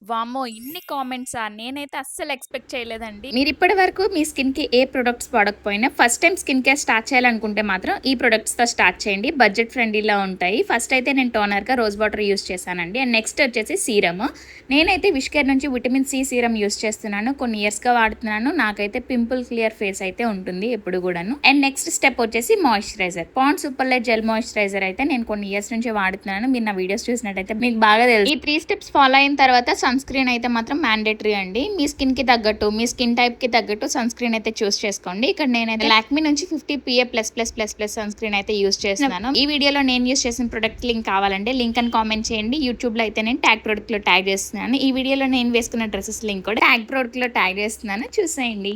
వామ్మో! ఇన్ని కామెంట్సా? నేనైతే అస్సలు ఎక్స్‌పెక్ట్ చేయలేదండి. మీరిప్పటి వరకు మీ స్కిన్‌కి ఏ ప్రొడక్ట్స్ వాడకపోయినా first time skin care start చేయాలనుకుంటే మాత్రం ఈ ప్రొడక్ట్స్‌తో స్టార్ట్ చేయండి. బడ్జెట్ ఫ్రెండ్లీలో ఉంటాయి. ఫస్ట్ అయితే నేను టోనర్‌గా రోజ్ వాటర్ యూజ్ చేశానండి. అండ్ నెక్స్ట్ వచ్చేసి సీరమ్. నేనైతే విష్ కేర్ నుంచి విటమిన్ సి సీరమ్ యూజ్ చేస్తున్నాను. కొన్ని ఇయర్స్‌గా వాడుతున్నాను. నాకైతే పింపుల్ క్లియర్ ఫేస్ అయితే ఉంటుంది ఎప్పుడు కూడాను. అండ్ నెక్స్ట్ స్టెప్ వచ్చేసి moisturiser. Pond's super light gel moisturiser అయితే నేను కొన్ని ఇయర్స్ నుంచి వాడుతున్నాను. మీరు నా వీడియోస్ చూసినట్టయితే మీకు బాగా తెలుసు. ఈ 3 స్టెప్స్ ఫాలో అయిన తర్వాత సన్ స్క్రీన్ అయితే మాత్రం మ్యాండేటరీ అండి. మీ స్కిన్‌కి తగ్గట్టు, మీ స్కిన్ టైప్‌కి తగ్గట్టు సన్ స్క్రీన్ అయితే చూస్ చేసుకోండి. ఇక్కడ నేనైతే లాక్మీ నుంచి 50 PA++++ సన్ స్క్రీన్ అయితే యూస్ చేస్తున్నాను. ఈ వీడియోలో నేను యూస్ చేసిన ప్రొడక్ట్ లింక్ కావాలంటే లింక్ అని కామెంట్ చేయండి. యూట్యూబ్‌లో అయితే నేను ట్యాగ్ ప్రొడక్ట్‌లో ట్యాగ్ చేస్తున్నాను. ఈ వీడియోలో నేను వేసుకున్న డ్రెసెస్ లింక్ కూడా ట్యాగ్ ప్రొడక్ట్‌లో ట్యాగ్ చేస్తున్నాను. చూసేయండి.